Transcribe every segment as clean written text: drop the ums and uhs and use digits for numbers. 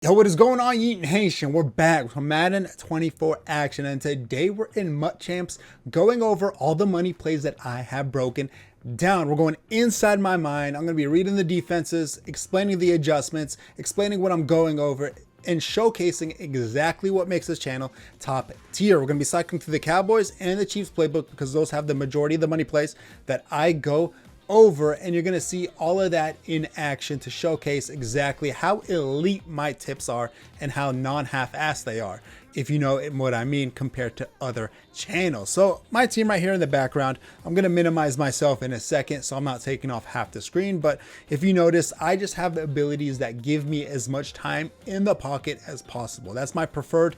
Yo, what is going on, Yeet and Haitian? We're back from Madden 24 action, and today we're in Mutt Champs going over all the money plays that I have broken down. We're going inside my mind. I'm going to be reading the defenses, explaining the adjustments, explaining what I'm going over, and showcasing exactly what makes this channel top tier. We're going to be cycling through the Cowboys and the Chiefs playbook because those have the majority of the money plays that I go over, and you're going to see all of that in action to showcase exactly how elite my tips are and how non-half-assed they are, if you know what I mean, compared to other channels. So my team right here in the background, I'm going to minimize myself in a second so I'm not taking off half the screen, but if you notice, I just have the abilities that give me as much time in the pocket as possible. That's my preferred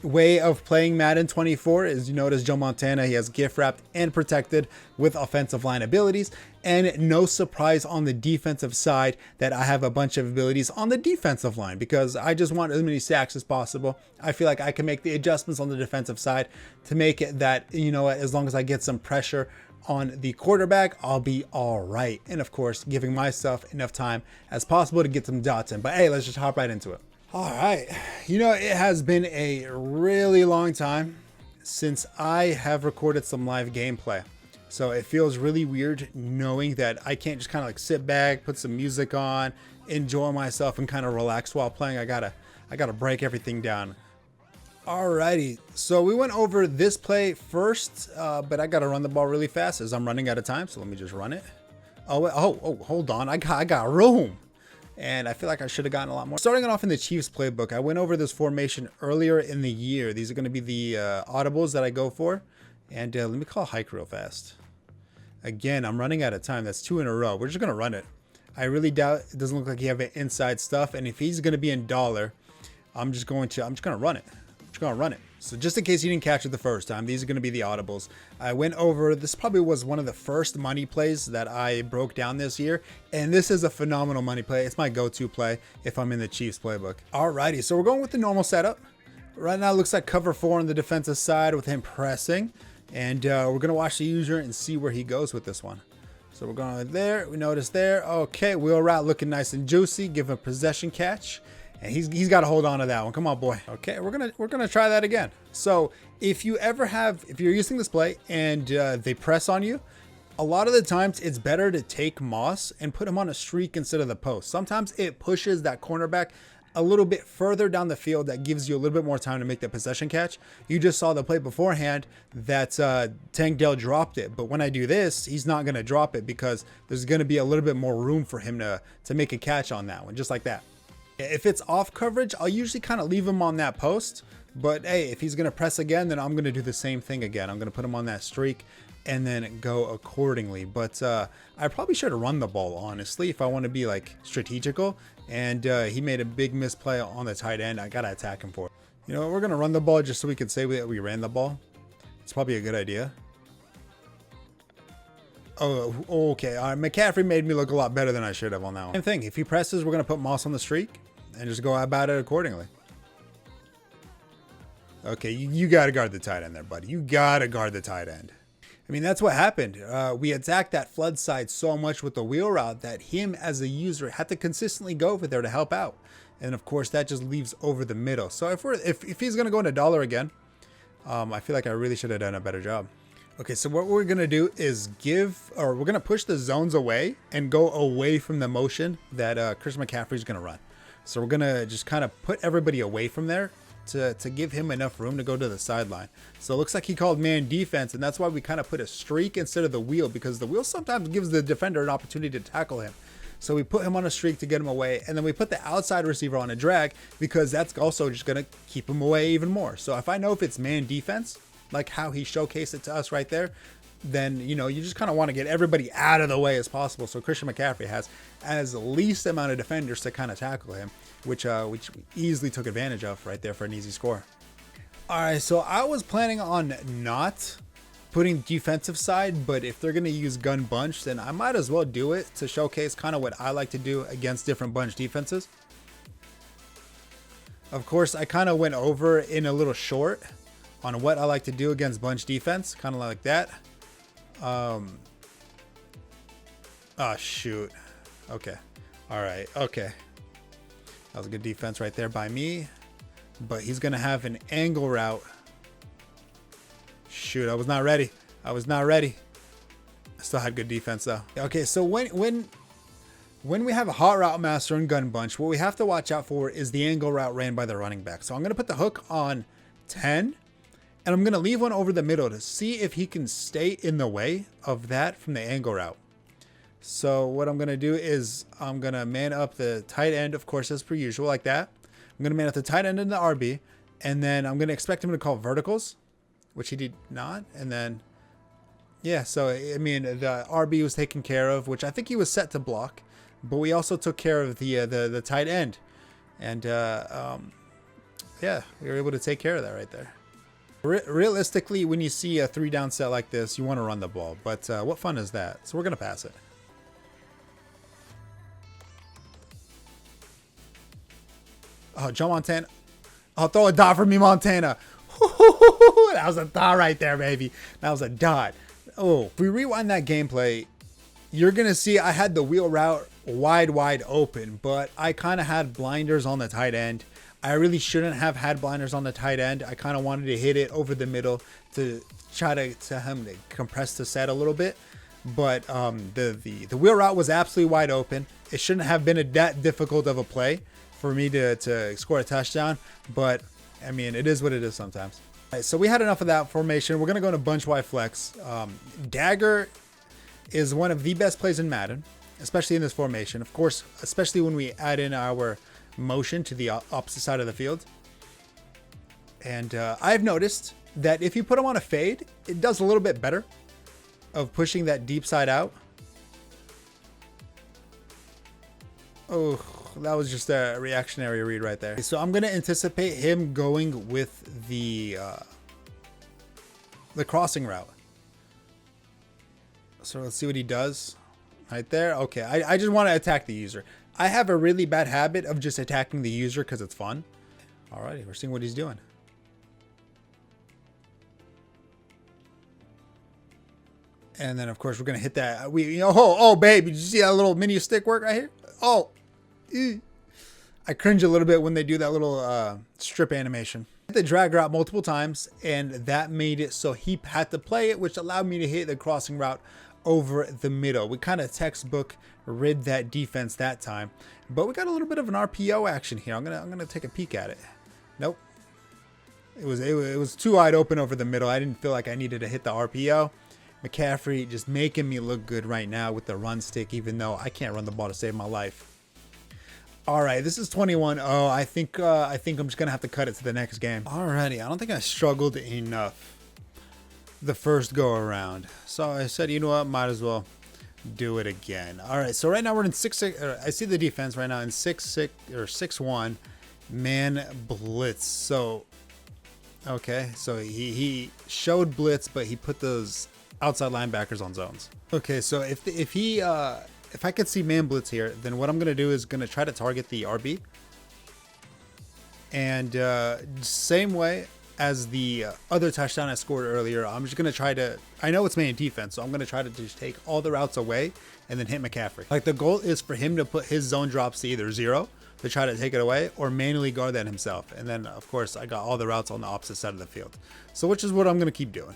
way of playing Madden 24. Is, you notice Joe Montana, he has gift wrapped and protected with offensive line abilities, and no surprise on the defensive side that I have a bunch of abilities on the defensive line because I just want as many sacks as possible. I feel like I can make the adjustments on the defensive side to make it that, you know, as long as I get some pressure on the quarterback, I'll be all right. And of course, giving myself enough time as possible to get some dots in. But hey, let's just hop right into it. All right, you know, it has been a really long time since I have recorded some live gameplay. So it feels really weird knowing that I can't just kind of like sit back, put some music on, enjoy myself and kind of relax while playing. I gotta break everything down. Alrighty, so we went over this play first, but I gotta run the ball really fast as I'm running out of time. So let me just run it. Oh, hold on, I got room. And I feel like I should have gotten a lot more. Starting off in the Chiefs playbook, I went over this formation earlier in the year. These are going to be the audibles that I go for. And let me call hike real fast. Again, I'm running out of time. That's 2 in a row. We're just going to run it. I really doubt it doesn't look like you have inside stuff. And if he's going to be in dollar, I'm just going to run it. I'm just going to run it. So just in case you didn't catch it the first time, these are going to be the audibles. I went over, this probably was one of the first money plays that I broke down this year. And this is a phenomenal money play. It's my go-to play if I'm in the Chiefs playbook. Alrighty, so we're going with the normal setup. Right now it looks like cover 4 on the defensive side with him pressing. And we're going to watch the user and see where he goes with this one. So we're going there, we notice there. Okay, wheel route looking nice and juicy. Give him a possession catch. And he's got to hold on to that one. Come on, boy. Okay, we're gonna try that again. So if you're using this play and they press on you, a lot of the times it's better to take Moss and put him on a streak instead of the post. Sometimes it pushes that cornerback a little bit further down the field. That gives you a little bit more time to make the possession catch. You just saw the play beforehand that Tank Dell dropped it, but when I do this, he's not gonna drop it because there's gonna be a little bit more room for him to make a catch on that one, just like that. If it's off coverage, I'll usually kind of leave him on that post. But hey, if he's going to press again, then I'm going to do the same thing again. I'm going to put him on that streak and then go accordingly. But I probably should have run the ball, honestly, if I want to be like strategical. And he made a big misplay on the tight end. I got to attack him for it. You know, we're going to run the ball just so we can say that we ran the ball. It's probably a good idea. Oh, okay. McCaffrey made me look a lot better than I should have on that one. Same thing. If he presses, we're going to put Moss on the streak and just go about it accordingly. Okay, you got to guard the tight end there, buddy. You got to guard the tight end. I mean, that's what happened. We attacked that flood side so much with the wheel route that him as a user had to consistently go over there to help out. And of course, that just leaves over the middle. So if he's going to go into dollar again, I feel like I really should have done a better job. Okay, so what we're going to do is we're going to push the zones away and go away from the motion that Chris McCaffrey is going to run. So we're going to just kind of put everybody away from there to give him enough room to go to the sideline. So it looks like he called man defense, and that's why we kind of put a streak instead of the wheel, because the wheel sometimes gives the defender an opportunity to tackle him. So we put him on a streak to get him away, and then we put the outside receiver on a drag because that's also just going to keep him away even more. So if I know if it's man defense, like how he showcased it to us right there, then, you know, you just kind of want to get everybody out of the way as possible. So Christian McCaffrey has as least amount of defenders to kind of tackle him, which we easily took advantage of right there for an easy score. All right, so I was planning on not putting defensive side, but if they're going to use gun bunch, then I might as well do it to showcase kind of what I like to do against different bunch defenses. Of course, I kind of went over in a little short on what I like to do against bunch defense, kind of like that. Oh, shoot. Okay. All right. Okay. That was a good defense right there by me. But he's going to have an angle route. Shoot, I was not ready. I was not ready. I still had good defense though. Okay, so when we have a hot route master and gun bunch, what we have to watch out for is the angle route ran by the running back. So I'm going to put the hook on 10, and I'm going to leave one over the middle to see if he can stay in the way of that from the angle route. So what I'm going to do is I'm going to man up the tight end, of course, as per usual, like that. I'm going to man up the tight end in the RB, and then I'm going to expect him to call verticals, which he did not. And then, yeah, so, I mean, the RB was taken care of, which I think he was set to block. But we also took care of the tight end. And, yeah, we were able to take care of that right there. Realistically, when you see a 3-down set like this, you want to run the ball. But what fun is that? So we're going to pass it. Oh, Joe Montana. Oh, throw a dot for me, Montana. That was a dot right there, baby. That was a dot. Oh, if we rewind that gameplay, you're going to see I had the wheel route wide open, but I kind of had blinders on the tight end. I really shouldn't have had blinders on the tight end. I kind of wanted to hit it over the middle to try to him to compress the set a little bit. But the wheel route was absolutely wide open. It shouldn't have been that difficult of a play for me to score a touchdown. But, I mean, it is what it is sometimes. All right, so we had enough of that formation. We're going to go into bunch Y flex. Dagger is one of the best plays in Madden, especially in this formation. Of course, especially when we add in our motion to the opposite side of the field. And I've noticed that if you put them on a fade, it does a little bit better of pushing that deep side out. Oh, that was just a reactionary read right there. So I'm going to anticipate him going with the crossing route. So let's see what he does right there. Okay, I just want to attack the user. I have a really bad habit of just attacking the user because it's fun. Alrighty, we're seeing what he's doing. And then, of course, we're going to hit that. Oh, baby, did you see that little mini stick work right here? Oh, I cringe a little bit when they do that little strip animation. Hit the drag route multiple times, and that made it so he had to play it, which allowed me to hit the crossing route over the middle. We kind of textbook rid that defense that time, but we got a little bit of an RPO action here. I'm gonna take a peek at it. Nope, it was too wide open over the middle. I didn't feel like I needed to hit the RPO. McCaffrey just making me look good right now with the run stick, even though I can't run the ball to save my life. All right, this is 21-0. I think I'm just gonna have to cut it to the next game. Alrighty, I don't think I struggled enough the first go around, so I said, you know what, might as well do it again. All right, so right now we're in 6-6. I see the defense right now in 6-6 or 6-1 man blitz. So okay, so he showed blitz, but he put those outside linebackers on zones. Okay, so if I could see man blitz here, then what I'm gonna do is gonna try to target the RB, and same way as the other touchdown I scored earlier, I'm just going to try to, I know it's man defense, so I'm going to try to just take all the routes away and then hit McCaffrey. Like, the goal is for him to put his zone drops to either 0 to try to take it away or manually guard that himself. And then, of course, I got all the routes on the opposite side of the field. So, which is what I'm going to keep doing.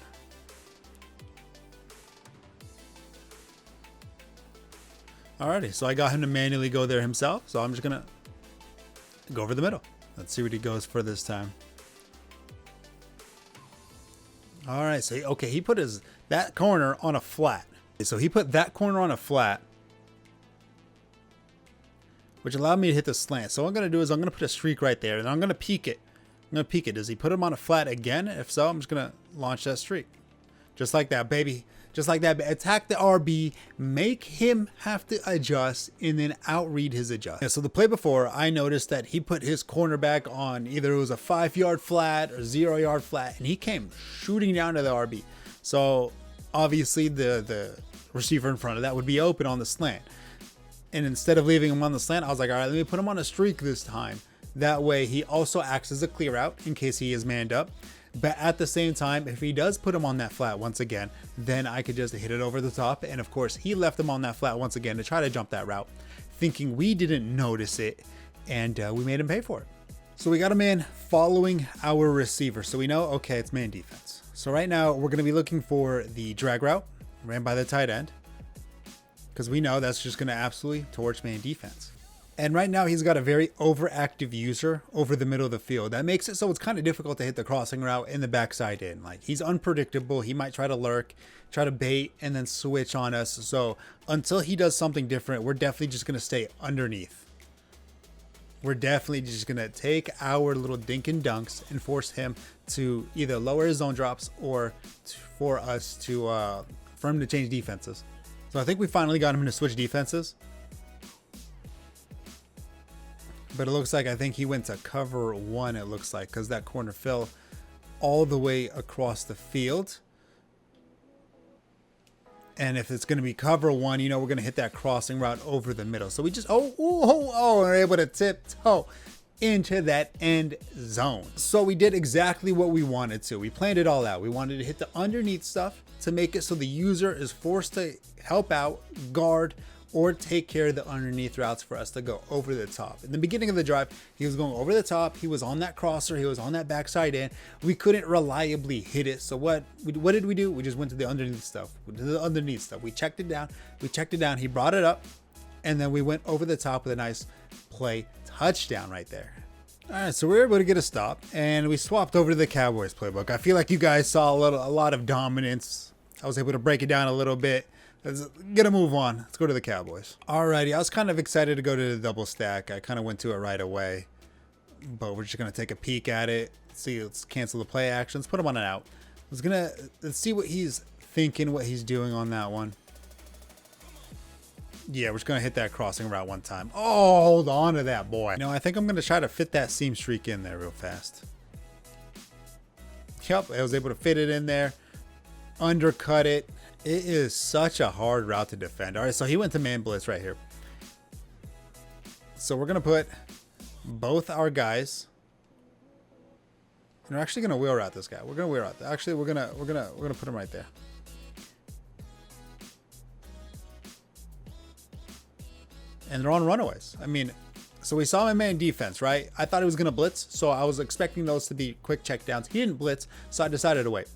Alrighty, so I got him to manually go there himself. So I'm just going to go over the middle. Let's see what he goes for this time. All right, so okay, he put that corner on a flat. So he put that corner on a flat, which allowed me to hit the slant. So what I'm gonna do is I'm gonna put a streak right there, and I'm gonna peek it. I'm gonna peek it. Does he put him on a flat again? If so, I'm just gonna launch that streak, just like that, baby. Just like that. Attack the RB, make him have to adjust, and then outread his adjust. Yeah, so the play before, I noticed that he put his cornerback on either it was a 5-yard flat or 0-yard flat, and he came shooting down to the RB. So obviously the receiver in front of that would be open on the slant. And instead of leaving him on the slant, I was like, all right, let me put him on a streak this time. That way he also acts as a clear out in case he is manned up. But at the same time, if he does put him on that flat once again, then I could just hit it over the top. And of course, he left him on that flat once again to try to jump that route, thinking we didn't notice it. and we made him pay for it. So we got a man following our receiver. So we know, okay, it's man defense. So right now we're going to be looking for the drag route ran by the tight end, because we know that's just going to absolutely torch man defense. And right now he's got a very overactive user over the middle of the field. That makes it so it's kind of difficult to hit the crossing route in the backside in. Like, he's unpredictable. He might try to lurk, try to bait, and then switch on us. So until he does something different, we're definitely just going to stay underneath. We're definitely just going to take our little dink and dunks and force him to either lower his zone drops or for him to change defenses. So I think we finally got him to switch defenses. But it looks like, I think he went to cover one, it looks like, because that corner fell all the way across the field. And if it's going to be cover one, you know, we're going to hit that crossing route over the middle. So we just, we're able to tiptoe into that end zone. So we did exactly what we wanted to. We planned it all out. We wanted to hit the underneath stuff to make it so the user is forced to help out, guard, or take care of the underneath routes for us to go over the top. In the beginning of the drive, he was going over the top. He was on that crosser. He was on that backside in. We couldn't reliably hit it. So what did we do? We just went to the underneath stuff. We checked it down. He brought it up, and then we went over the top with a nice play touchdown right there. All right, so we were able to get a stop, and we swapped over to the Cowboys playbook. I feel like you guys saw a lot of dominance. I was able to break it down a little bit. Let's get a move on. Let's go to the Cowboys. Alrighty, I was kind of excited to go to the double stack. I kind of went to it right away, but we're just gonna take a peek at it. Let's cancel the play action. Let's put him on an out. Let's see what he's thinking, what he's doing on that one. Yeah, we're just gonna hit that crossing route one time. Oh, hold on to that, boy. No, I think I'm gonna try to fit that seam streak in there real fast. Yep, I was able to fit it in there, undercut it. It is such a hard route to defend. All right, so he went to man blitz right here. So we're gonna put both our guys, and we're actually gonna wheel route this guy. We're gonna wheel route. Actually, we're gonna put him right there. And they're on runaways. I mean, so we saw him in man defense, right? I thought he was gonna blitz, so I was expecting those to be quick checkdowns. He didn't blitz, so I decided to wait.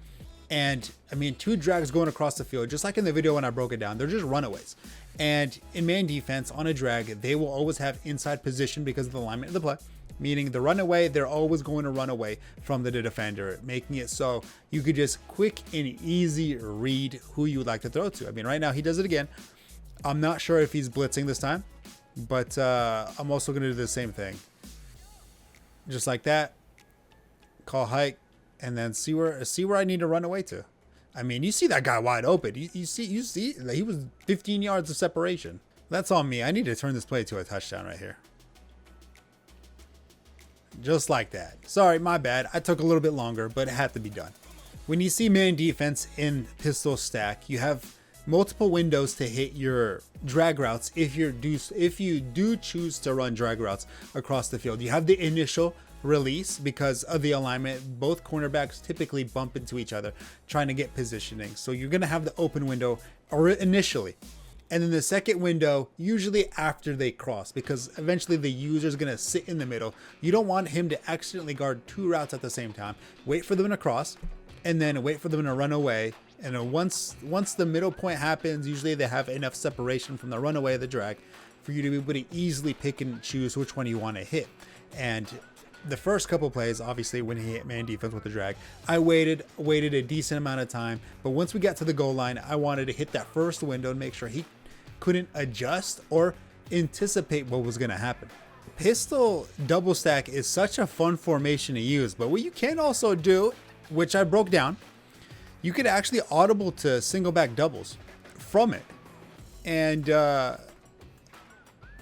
And I mean, two drags going across the field, just like in the video when I broke it down, they're just runaways. And in man defense on a drag, they will always have inside position because of the alignment of the play, meaning the runaway, they're always going to run away from the defender, making it so you could just quick and easy read who you would like to throw to. I mean, right now he does it again. I'm not sure if he's blitzing this time, but I'm also going to do the same thing. Just like that, call hike. And then see where I need to run away to. I mean, you see that guy wide open. You see he was 15 yards of separation. That's on me. I need to turn this play to a touchdown right here. Just like that. Sorry, my bad. I took a little bit longer, but it had to be done. When you see man defense in pistol stack, you have multiple windows to hit your drag routes if you do choose to run drag routes across the field. You have the initial release because of the alignment. Both cornerbacks typically bump into each other trying to get positioning, so you're going to have the open window initially, and then the second window usually after they cross, because eventually the user is going to sit in the middle. You don't want him to accidentally guard two routes at the same time. Wait for them to cross and then wait for them to run away, and then once the middle point happens, usually they have enough separation from the runaway of the drag for you to be able to easily pick and choose which one you want to hit. And the first couple plays, obviously, when he hit man defense with the drag, I waited a decent amount of time. But once we got to the goal line, I wanted to hit that first window and make sure he couldn't adjust or anticipate what was going to happen. Pistol double stack is such a fun formation to use. But what you can also do, which I broke down, you could actually audible to single back doubles from it. And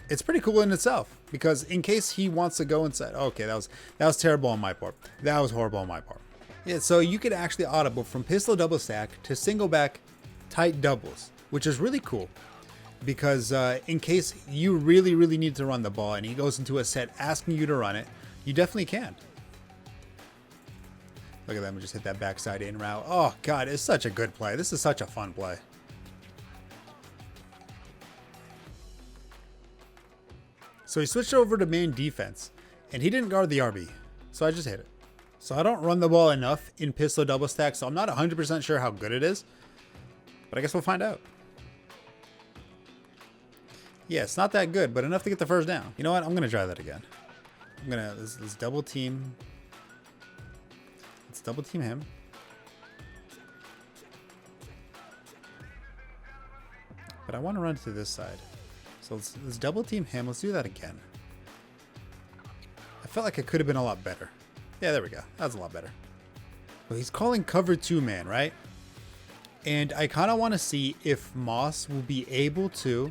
it's pretty cool in itself. Because in case he wants to go inside, okay, that was terrible on my part. That was horrible on my part. Yeah, so you could actually audible from pistol double stack to single back tight doubles, which is really cool. Because in case you really need to run the ball and he goes into a set asking you to run it, you definitely can. Look at them, just hit that backside in route. Oh God, it's such a good play. This is such a fun play. So he switched over to man defense, and he didn't guard the RB. So I just hit it. So I don't run the ball enough in pistol double stack, so I'm not 100% sure how good it is. But I guess we'll find out. Yeah, it's not that good, but enough to get the first down. You know what? I'm going to try that again. I'm going to, let's double team. Let's double team him. But I want to run to this side. So let's double team him. Let's do that again. I felt like it could have been a lot better. Yeah, there we go. That was a lot better. Well, he's calling cover 2 man, right? And I kind of want to see if Moss will be able to...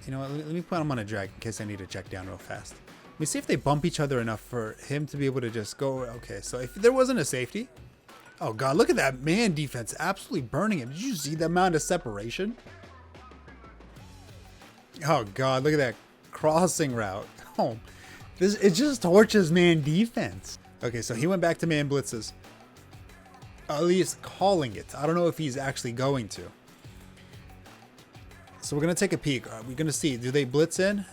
You know what? Let me put him on a drag in case I need to check down real fast. Let me see if they bump each other enough for him to be able to just go... Okay, so if there wasn't a safety... Oh, God, look at that man defense absolutely burning it. Did you see the amount of separation? Oh, God, look at that crossing route. Oh, it just torches man defense. Okay, so he went back to man blitzes. At least calling it. I don't know if he's actually going to. So we're going to take a peek. We're going to see. Do they blitz in?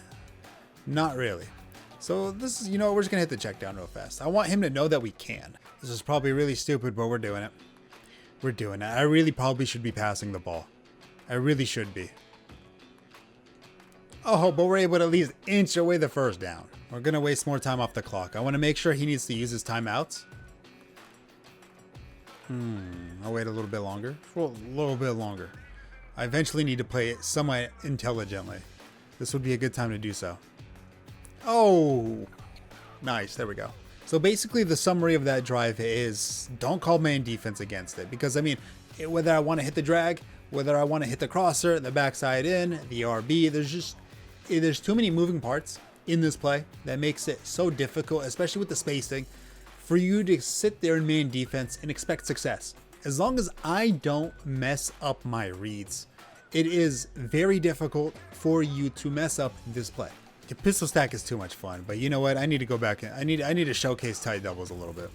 Not really. So this is, you know, we're just going to hit the check down real fast. I want him to know that we can. This is probably really stupid, but we're doing it. We're doing it. I really probably should be passing the ball. I really should be. Oh, but we're able to at least inch away the first down. We're going to waste more time off the clock. I want to make sure he needs to use his timeouts. I'll wait a little bit longer. A little bit longer. I eventually need to play it somewhat intelligently. This would be a good time to do so. Oh, nice. There we go. So basically the summary of that drive is don't call man defense against it. Because, I mean, whether I want to hit the drag, whether I want to hit the crosser, the backside in, the RB, there's too many moving parts in this play that makes it so difficult, especially with the spacing, for you to sit there in man defense and expect success. As long as I don't mess up my reads, it is very difficult for you to mess up this play. The pistol stack is too much fun, but you know what? I need to go back. I need to showcase tight doubles a little bit.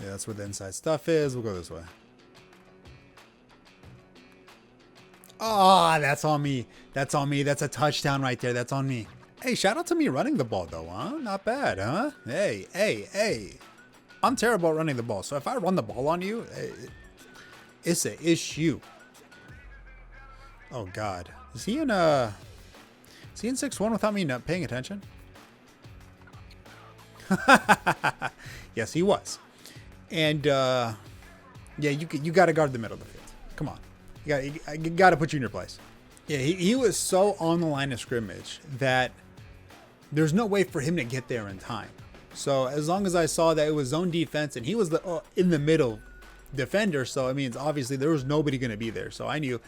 Yeah, that's where the inside stuff is. We'll go this way. Oh, that's on me. That's on me. That's a touchdown right there. That's on me. Hey, shout out to me running the ball, though, huh? Not bad, huh? Hey. I'm terrible at running the ball, so if I run the ball on you, it's an issue. Oh, God. Is he in 6-1 without me not paying attention? Yes, he was. And, yeah, you got to guard the middle of the field. Come on. You got to put you in your place. Yeah, he was so on the line of scrimmage that there's no way for him to get there in time. So as long as I saw that it was zone defense and he was in the middle defender, so I mean, obviously there was nobody going to be there. So I knew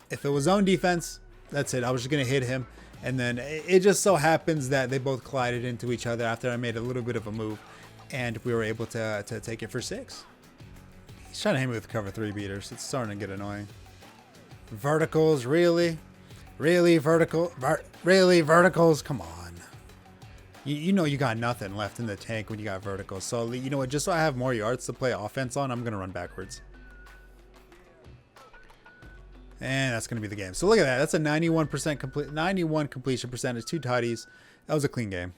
if it was zone defense, that's it. I was just going to hit him. And then it just so happens that they both collided into each other after I made a little bit of a move. And we were able to take it for 6. He's trying to hit me with cover 3 beaters. It's starting to get annoying. Verticals, really? Really? Really? Verticals? Come on. You know you got nothing left in the tank when you got verticals. So, you know what? Just so I have more yards to play offense on, I'm going to run backwards. And that's going to be the game. So look at that. That's a 91% complete, 91 completion percentage, 2 tutties. That was a clean game.